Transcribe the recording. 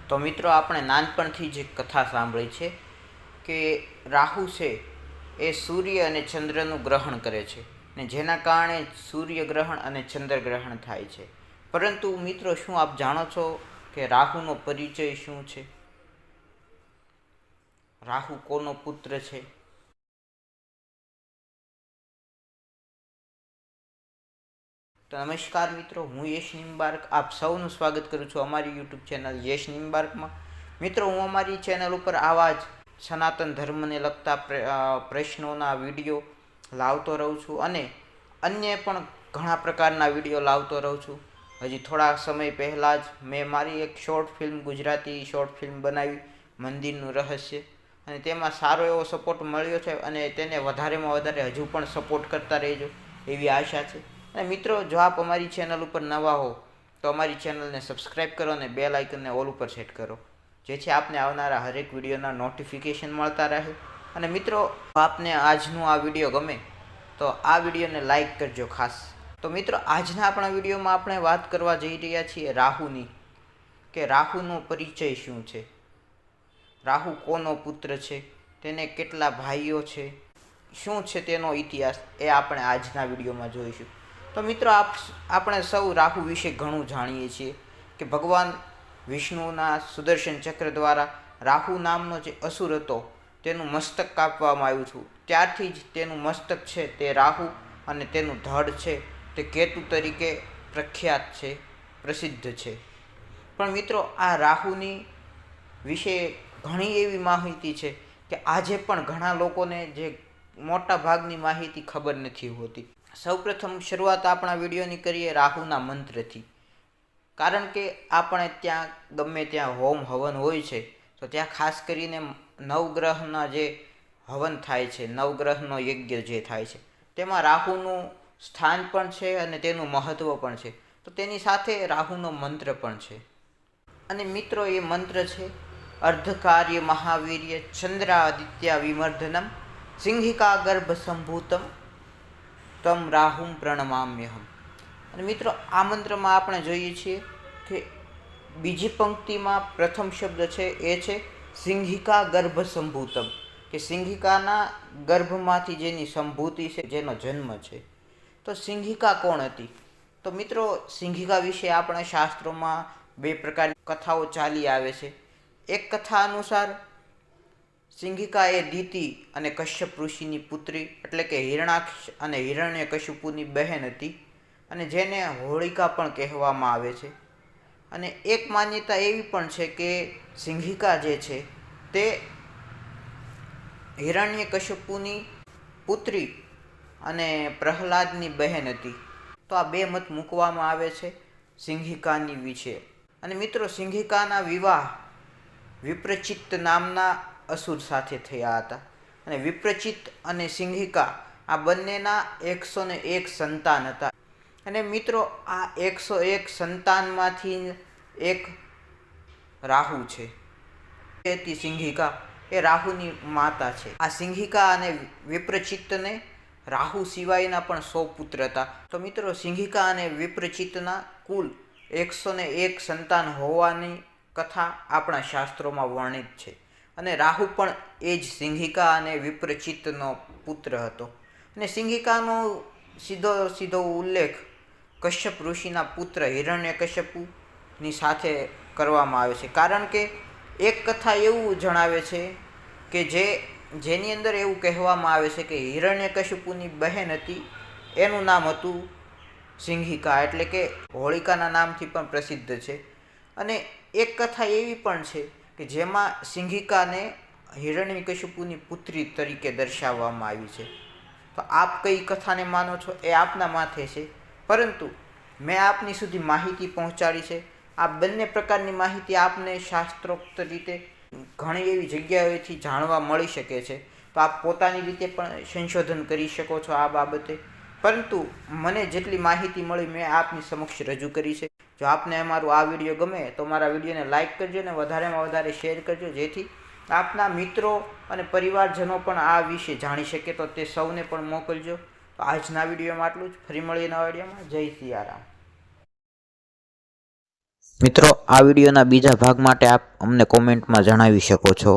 તો મિત્રો આપણે નાનપણથી જ એક કથા સાંભળી છે કે રાહુ છે એ સૂર્ય અને ચંદ્રનું ગ્રહણ કરે છે ને જેના કારણે સૂર્યગ્રહણ અને ચંદ્રગ્રહણ થાય છે. પરંતુ મિત્રો, શું આપ જાણો છો કે રાહુનો પરિચય શું છે? રાહુ કોનો પુત્ર છે? તો નમસ્કાર મિત્રો, હું યશ નિમ્બાર્ક આપ સૌનું સ્વાગત કરું છું અમારી યુટ્યુબ ચેનલ યશ નિમ્બાર્કમાં. મિત્રો, હું અમારી ચેનલ ઉપર આવા જ સનાતન ધર્મને લગતા પ્રશ્નોના વિડીયો લાવતો રહું છું અને અન્ય પણ ઘણા પ્રકારના વિડીયો લાવતો રહું છું. હજી થોડા સમય પહેલાં જ મેં મારી એક short film, Gujarati short film બનાવી, મંદિરનું રહસ્ય, અને તેમાં સારો એવો સપોર્ટ મળ્યો છે અને તેને વધારેમાં વધારે હજુ પણ સપોર્ટ કરતા રહેજો એવી આશા છે. અને મિત્રો, જો આપ અમારી ચેનલ ઉપર નવા હો તો અમારી ચેનલને સબસ્ક્રાઈબ કરો અને બેલ આઇકનને ઓલ ઉપર સેટ કરો, જેથી આપને આવનારા હરેક વિડીયોના નોટિફિકેશન મળતા રહે. અને મિત્રો, આપને આજનો આ વિડીયો ગમે તો આ વિડીયોને લાઈક કરજો ખાસ. તો મિત્રો, આજના આપણા વિડીયોમાં આપણે વાત કરવા જઈ રહ્યા છીએ રાહુની, કે રાહુનો પરિચય શું છે, રાહુ કોનો પુત્ર છે, તેને કેટલા ભાઈઓ છે, શું છે તેનો ઇતિહાસ, એ આપણે આજના વિડીયોમાં જોઈશું. તો મિત્રો, આપણે સૌ રાહુ વિશે ઘણું જાણીએ છીએ કે ભગવાન વિષ્ણુના સુદર્શન ચક્ર દ્વારા રાહુ નામનો જે અસુર હતો તેનું મસ્તક કાપવામાં આવ્યું હતું. ત્યારથી જ તેનું મસ્તક છે તે રાહુ અને તેનું ધડ છે તે કેતુ તરીકે પ્રખ્યાત છે, પ્રસિદ્ધ છે. પણ મિત્રો, આ રાહુની વિશે ઘણી એવી માહિતી છે કે આજે પણ ઘણા લોકોને જે મોટા ભાગની માહિતી ખબર નથી હોતી. સૌપ્રથમ શરૂઆત આપણા વિડીયોની કરીએ રાહુના મંત્રથી. કારણ કે આપણે ત્યાં ગમે ત્યાં હોમ હવન હોય છે તો ત્યાં ખાસ કરીને નવગ્રહના જે હવન થાય છે, નવગ્રહનો યજ્ઞ જે થાય છે, તેમાં રાહુનું સ્થાન પણ છે અને તેનું મહત્ત્વ પણ છે. તો તેની સાથે રાહુનો મંત્ર પણ છે. અને મિત્રો, એ મંત્ર છે અર્ધકાર્ય મહાવીર્ય ચંદ્રાદિત્યા વિમર્ધનમ સિંહિકા ગર્ભ સંભૂતમ તમ રાહુમ પ્રણમામ્યહમ. અને મિત્રો, આ મંત્રમાં આપણે જોઈએ છીએ કે બીજી પંક્તિમાં પ્રથમ શબ્દ છે એ છે સિંહિકા ગર્ભ સંભૂતમ, કે સિંહિકાના ગર્ભમાંથી જેની સંભૂતિ છે, જેનો જન્મ છે. તો સિંહિકા કોણ હતી? તો મિત્રો, સિંહિકા વિશે આપણા શાસ્ત્રોમાં બે પ્રકારની કથાઓ ચાલી આવે છે. એક કથા અનુસાર સિંહિકા એ દિતિ અને કશ્યપ ઋષિની પુત્રી, એટલે કે હિરણાક્ષ અને હિરણ્યકશિપુની બહેન હતી, અને જેને હોળિકા પણ કહેવામાં આવે છે. અને એક માન્યતા એવી પણ છે કે સિંહિકા જે છે તે હિરણ્યકશિપુની પુત્રી અને પ્રહલાદની બહેન હતી. તો આ બે મત મૂકવામાં આવે છે સિંહિકાની વિશે. અને મિત્રો, સિંહિકાના વિવાહ વિપ્રચિત્ત નામના અસુર સાથે થયા હતા. અને વિપ્રચિત્ત અને સિંહિકા આ બંનેના 101 સંતાન હતા. અને મિત્રો, આ 101 સંતાનમાંથી એક રાહુ છે. એ હતી સિંહિકા, એ રાહુની માતા છે. આ સિંહિકા અને વિપ્રચિત્તને રાહુ સિવાયના પણ 100 પુત્ર હતા. તો મિત્રો, સિંહિકા અને વિપ્રચિત્તના કુલ 101 સંતાન હોવાની કથા આપણા શાસ્ત્રોમાં વર્ણિત છે. અને રાહુ પણ એ જ સિંહિકા અને વિપ્રચિત્તનો પુત્ર હતો. અને સિંહિકાનો સીધો ઉલ્લેખ કશ્યપ ઋષિના પુત્ર હિરણ્યકશિપુની સાથે કરવામાં આવે છે. કારણ કે એક કથા એવું જણાવે છે કે જેની અંદર એવું કહેવામાં આવે છે કે હિરણ્યકશિપુની બહેન હતી, એનું નામ હતું સિંહિકા, એટલે કે હોળિકાના નામથી પણ પ્રસિદ્ધ છે. અને એક કથા એવી પણ છે કે જેમાં સિંહિકાને હિરણ્યકશિપુની પુત્રી તરીકે દર્શાવવામાં આવી છે. તો આપ કઈ કથાને માનો છો એ આપના માથે છે, પરંતુ મેં આપની સુધી માહિતી પહોંચાડી છે. આ બંને પ્રકારની માહિતી આપને શાસ્ત્રોક્ત રીતે ઘણી એવી જગ્યાએથી જાણવા મળી શકે છે. તો આપ પોતાની રીતે પણ સંશોધન કરી શકો છો આ બાબતે. પરંતુ મને જેટલી માહિતી મળી મેં આપની સમક્ષ રજૂ કરી છે. જો આપને અમારું આ વિડીયો ગમે તો મારા વિડીયોને લાઇક કરજો અને વધારેમાં વધારે શેર કરજો, જેથી આપના મિત્રો અને પરિવારજનો પણ આ વિશે જાણી શકે. તો તે સૌને પણ મોકલજો. તો આજના વિડીયોમાં આટલું જ. ફરી મળીએ નવા વિડીયોમાં. જય સિયારામ. મિત્રો, આ વિડીયોના બીજા ભાગ માટે આપ અમને કોમેન્ટમાં જણાવી શકો છો.